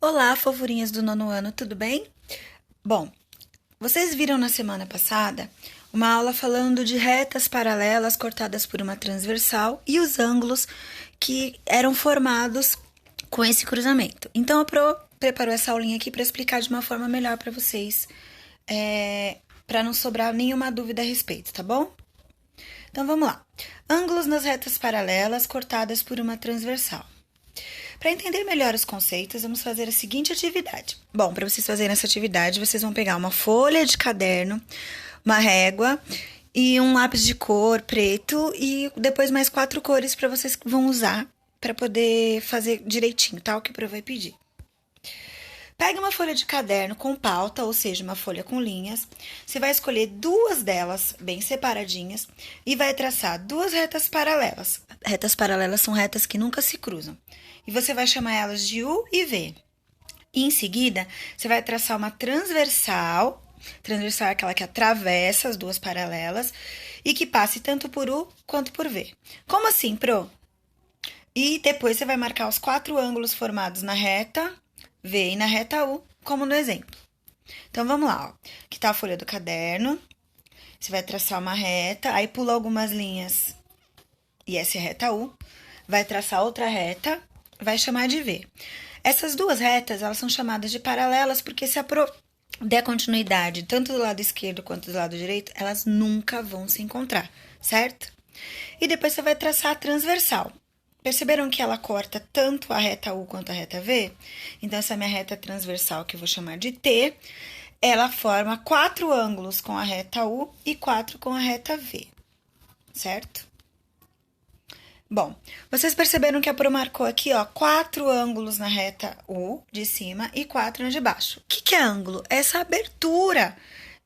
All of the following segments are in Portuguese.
Olá, fofurinhas do nono ano, tudo bem? Bom, vocês viram na semana passada uma aula falando de retas paralelas cortadas por uma transversal e os ângulos que eram formados com esse cruzamento. Então, a Pro preparou essa aulinha aqui para explicar de uma forma melhor para vocês, para não sobrar nenhuma dúvida a respeito, tá bom? Então, vamos lá. Ângulos nas retas paralelas cortadas por uma transversal. Para entender melhor os conceitos, vamos fazer a seguinte atividade. Bom, para vocês fazerem essa atividade, vocês vão pegar uma folha de caderno, uma régua e um lápis de cor preto e depois mais 4 cores para vocês vão usar para poder fazer direitinho, tá? O que o Pro vai pedir. Pegue uma folha de caderno com pauta, ou seja, uma folha com linhas. Você vai escolher 2 delas bem separadinhas e vai traçar 2 retas paralelas. Retas paralelas são retas que nunca se cruzam. E você vai chamar elas de U e V. E em seguida, você vai traçar uma transversal. Transversal é aquela que atravessa as 2 paralelas e que passe tanto por U quanto por V. Como assim, Pro? E depois você vai marcar os 4 ângulos formados na reta V e na reta U, como no exemplo. Então, vamos lá, ó. Aqui tá a folha do caderno. Você vai traçar uma reta, aí pula algumas linhas e essa é a reta U. Vai traçar outra reta, vai chamar de V. Essas 2 retas, elas são chamadas de paralelas porque se a Pro der continuidade tanto do lado esquerdo quanto do lado direito, elas nunca vão se encontrar, certo? E depois você vai traçar a transversal. Perceberam que ela corta tanto a reta U quanto a reta V? Então, essa minha reta transversal, que eu vou chamar de T, ela forma 4 ângulos com a reta U e 4 com a reta V, certo? Bom, vocês perceberam que a Pro marcou aqui, ó, 4 ângulos na reta U de cima e 4 na de baixo. O que é ângulo? É essa abertura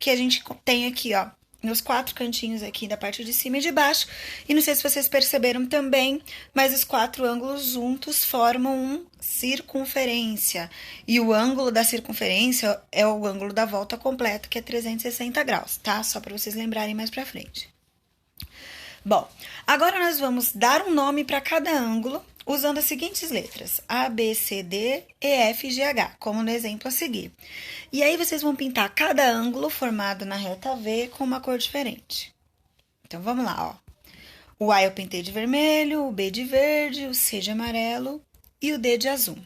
que a gente tem aqui, ó, nos 4 cantinhos aqui da parte de cima e de baixo. E não sei se vocês perceberam também, mas os 4 ângulos juntos formam um circunferência. E o ângulo da circunferência é o ângulo da volta completa, que é 360 graus, tá? Só para vocês lembrarem mais pra frente. Bom, agora nós vamos dar um nome para cada ângulo usando as seguintes letras: A, B, C, D, E, F, G, H, como no exemplo a seguir. E aí vocês vão pintar cada ângulo formado na reta V com uma cor diferente. Então, vamos lá, ó. O A eu pintei de vermelho, o B de verde, o C de amarelo e o D de azul.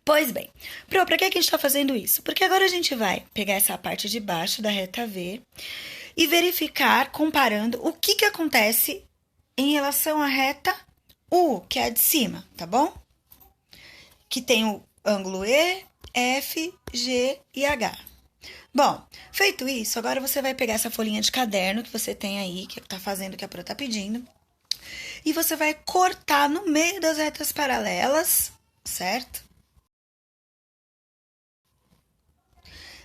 Pois bem, Pro, para que a gente está fazendo isso? Porque agora a gente vai pegar essa parte de baixo da reta V e verificar, comparando, o que acontece em relação à reta U, que é a de cima, tá bom? Que tem o ângulo E, F, G e H. Bom, feito isso, agora você vai pegar essa folhinha de caderno que você tem aí, que tá fazendo o que a Pro tá pedindo, e você vai cortar no meio das retas paralelas, certo?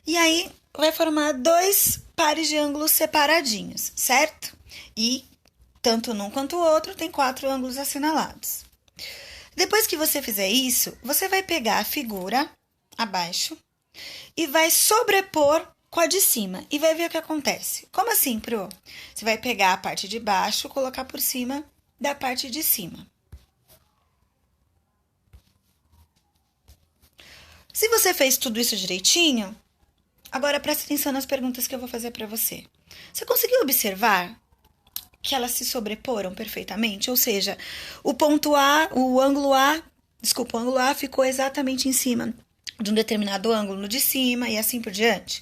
E aí, vai formar 2 pares de ângulos separadinhos, certo? E tanto num quanto o outro tem 4 ângulos assinalados. Depois que você fizer isso, você vai pegar a figura abaixo e vai sobrepor com a de cima e vai ver o que acontece. Como assim, Pro? Você vai pegar a parte de baixo e colocar por cima da parte de cima. Se você fez tudo isso direitinho, agora presta atenção nas perguntas que eu vou fazer para você. Você conseguiu observar que elas se sobreporam perfeitamente? Ou seja, o ângulo A ficou exatamente em cima de um determinado ângulo no de cima e assim por diante.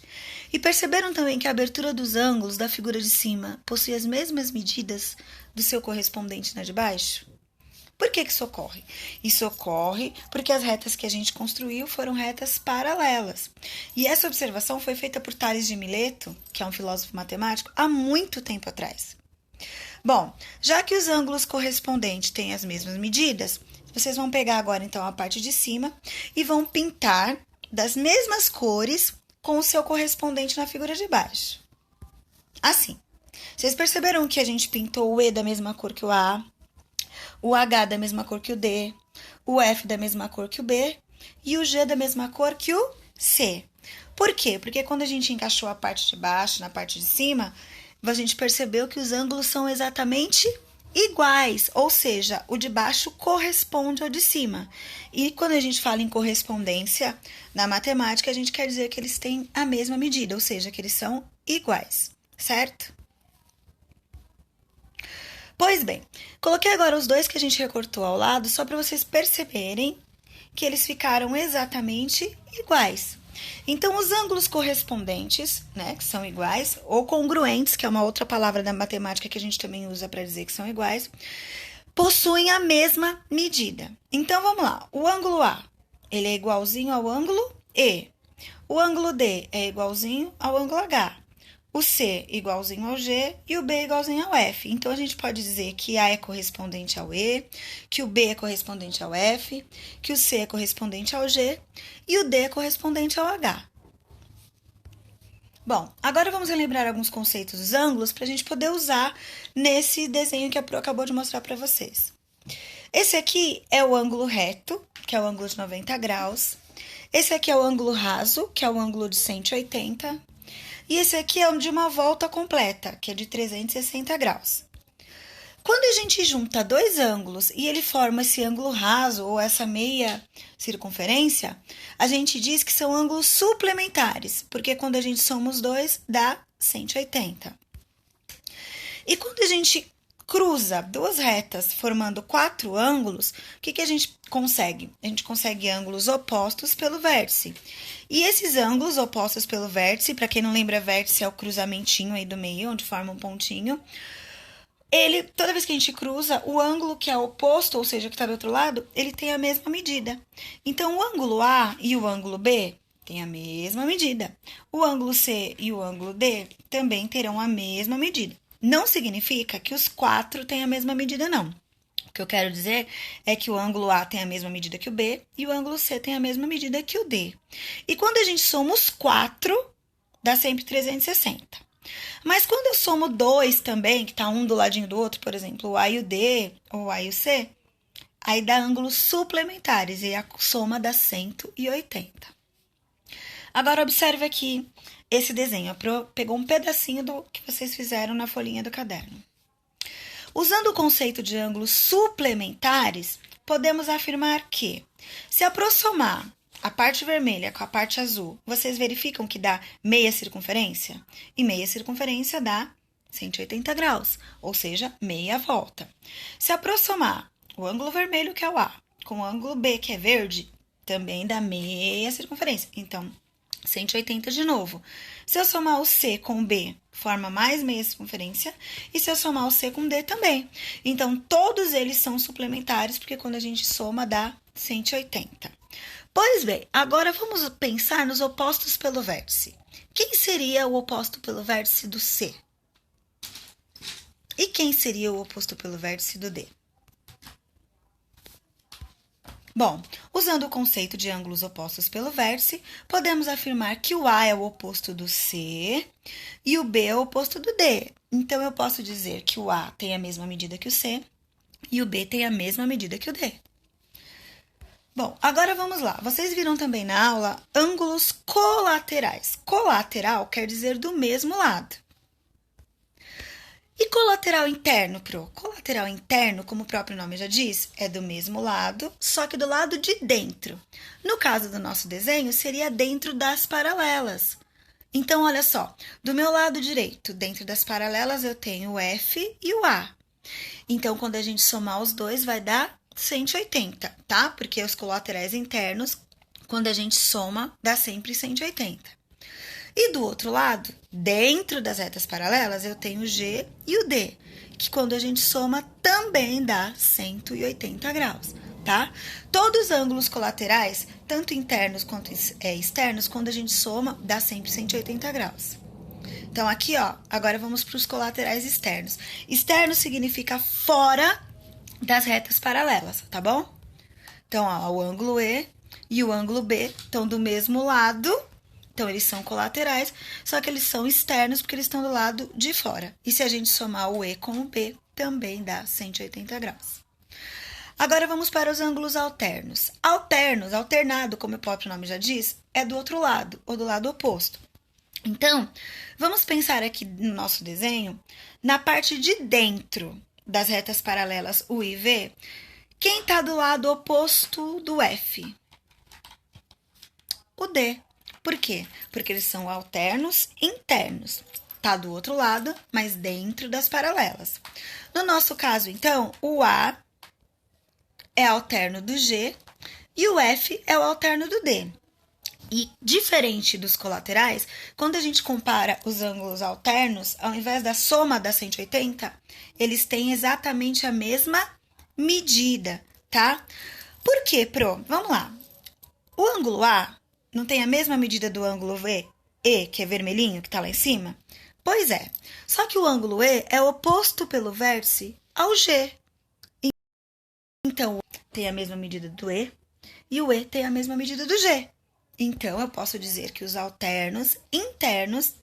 E perceberam também que a abertura dos ângulos da figura de cima possui as mesmas medidas do seu correspondente na de baixo? Por que isso ocorre? Isso ocorre porque as retas que a gente construiu foram retas paralelas. E essa observação foi feita por Tales de Mileto, que é um filósofo matemático, há muito tempo atrás. Bom, já que os ângulos correspondentes têm as mesmas medidas, vocês vão pegar agora então a parte de cima e vão pintar das mesmas cores com o seu correspondente na figura de baixo. Assim. Vocês perceberam que a gente pintou o E da mesma cor que o A, o H da mesma cor que o D, o F da mesma cor que o B e o G da mesma cor que o C. Por quê? Porque quando a gente encaixou a parte de baixo na parte de cima, a gente percebeu que os ângulos são exatamente iguais, ou seja, o de baixo corresponde ao de cima. E quando a gente fala em correspondência, na matemática, a gente quer dizer que eles têm a mesma medida, ou seja, que eles são iguais, certo? Pois bem, coloquei agora os dois que a gente recortou ao lado, só para vocês perceberem que eles ficaram exatamente iguais. Então, os ângulos correspondentes, né, que são iguais, ou congruentes, que é uma outra palavra da matemática que a gente também usa para dizer que são iguais, possuem a mesma medida. Então, vamos lá. O ângulo A, ele é igualzinho ao ângulo E. O ângulo D é igualzinho ao ângulo H. O C igualzinho ao G e o B igualzinho ao F. Então, a gente pode dizer que A é correspondente ao E, que o B é correspondente ao F, que o C é correspondente ao G e o D é correspondente ao H. Bom, agora vamos relembrar alguns conceitos dos ângulos para a gente poder usar nesse desenho que a Pro acabou de mostrar para vocês. Esse aqui é o ângulo reto, que é o ângulo de 90 graus. Esse aqui é o ângulo raso, que é o ângulo de 180. E esse aqui é o de uma volta completa, que é de 360 graus. Quando a gente junta dois ângulos e ele forma esse ângulo raso ou essa meia circunferência, a gente diz que são ângulos suplementares, porque quando a gente soma os dois, dá 180. E quando a gente cruza duas retas formando quatro ângulos, o que a gente consegue? A gente consegue ângulos opostos pelo vértice. E esses ângulos opostos pelo vértice, para quem não lembra, vértice é o cruzamentinho aí do meio, onde forma um pontinho. Toda vez que a gente cruza, o ângulo que é oposto, ou seja, que está do outro lado, ele tem a mesma medida. Então, o ângulo A e o ângulo B têm a mesma medida. O ângulo C e o ângulo D também terão a mesma medida. Não significa que os quatro têm a mesma medida, não. O que eu quero dizer é que o ângulo A tem a mesma medida que o B e o ângulo C tem a mesma medida que o D. E quando a gente soma os quatro, dá sempre 360. Mas quando eu somo dois também, que está um do ladinho do outro, por exemplo, o A e o D, ou o A e o C, aí dá ângulos suplementares e a soma dá 180. Agora, observe aqui esse desenho. Pegou um pedacinho do que vocês fizeram na folhinha do caderno. Usando o conceito de ângulos suplementares, podemos afirmar que, se aproximar a parte vermelha com a parte azul, vocês verificam que dá meia circunferência? E meia circunferência dá 180 graus, ou seja, meia volta. Se aproximar o ângulo vermelho, que é o A, com o ângulo B, que é verde, também dá meia circunferência. Então, 180 de novo. Se eu somar o C com o B, forma mais meia circunferência. E se eu somar o C com o D, também. Então, todos eles são suplementares, porque quando a gente soma, dá 180. Pois bem, agora vamos pensar nos opostos pelo vértice. Quem seria o oposto pelo vértice do C? E quem seria o oposto pelo vértice do D? Bom, usando o conceito de ângulos opostos pelo vértice, podemos afirmar que o A é o oposto do C e o B é o oposto do D. Então, eu posso dizer que o A tem a mesma medida que o C e o B tem a mesma medida que o D. Bom, agora vamos lá. Vocês viram também na aula ângulos colaterais. Colateral quer dizer do mesmo lado. E colateral interno, Pro? Colateral interno, como o próprio nome já diz, é do mesmo lado, só que do lado de dentro. No caso do nosso desenho, seria dentro das paralelas. Então, olha só, do meu lado direito, dentro das paralelas, eu tenho o F e o A. Então, quando a gente somar os dois, vai dar 180, tá? Porque os colaterais internos, quando a gente soma, dá sempre 180. E do outro lado, dentro das retas paralelas, eu tenho o G e o D, que quando a gente soma também dá 180 graus, tá? Todos os ângulos colaterais, tanto internos quanto externos, quando a gente soma, dá sempre 180 graus. Então, aqui, ó, agora vamos para os colaterais externos. Externo significa fora das retas paralelas, tá bom? Então, ó, o ângulo E e o ângulo B estão do mesmo lado. Então, eles são colaterais, só que eles são externos porque eles estão do lado de fora. E se a gente somar o E com o B, também dá 180 graus. Agora, vamos para os ângulos alternos. Alternos, alternado, como o próprio nome já diz, é do outro lado, ou do lado oposto. Então, vamos pensar aqui no nosso desenho, na parte de dentro. das retas paralelas U e V, quem está do lado oposto do F? O D. Por quê? Porque eles são alternos internos. Está do outro lado, mas dentro das paralelas. No nosso caso, então, o A é alterno do G e o F é o alterno do D. E, diferente dos colaterais, quando a gente compara os ângulos alternos, ao invés da soma da 180, eles têm exatamente a mesma medida, tá? Por quê, Pro? Vamos lá. O ângulo A não tem a mesma medida do ângulo E, que é vermelhinho, que está lá em cima? Pois é. Só que o ângulo E é oposto pelo vértice ao G. Então, o E tem a mesma medida do E e o E tem a mesma medida do G. Então, eu posso dizer que os alternos internos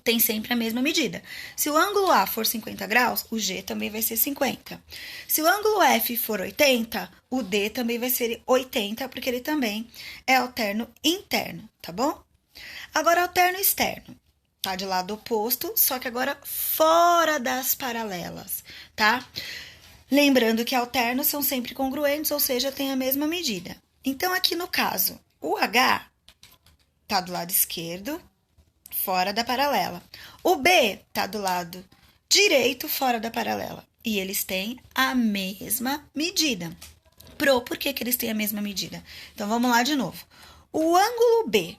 têm sempre a mesma medida. Se o ângulo A for 50 graus, o G também vai ser 50. Se o ângulo F for 80, o D também vai ser 80, porque ele também é alterno interno, tá bom? Agora, alterno externo. Tá de lado oposto, só que agora fora das paralelas, tá? Lembrando que alternos são sempre congruentes, ou seja, têm a mesma medida. Então, aqui no caso, o H tá do lado esquerdo, fora da paralela. O B tá do lado direito, fora da paralela. E eles têm a mesma medida. Por que eles têm a mesma medida? Então, vamos lá de novo. O ângulo B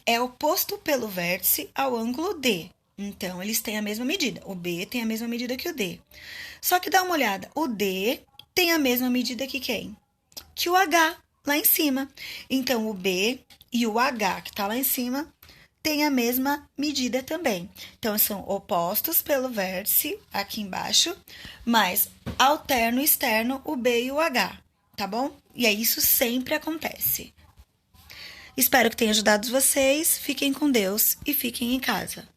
é oposto pelo vértice ao ângulo D. Então, eles têm a mesma medida. O B tem a mesma medida que o D. Só que dá uma olhada. O D tem a mesma medida que quem? Que o H, lá em cima. Então, o B e o H, que está lá em cima, tem a mesma medida também. Então, são opostos pelo vértice, aqui embaixo, mas alterno externo, o B e o H, tá bom? E aí, isso sempre acontece. Espero que tenha ajudado vocês. Fiquem com Deus e fiquem em casa.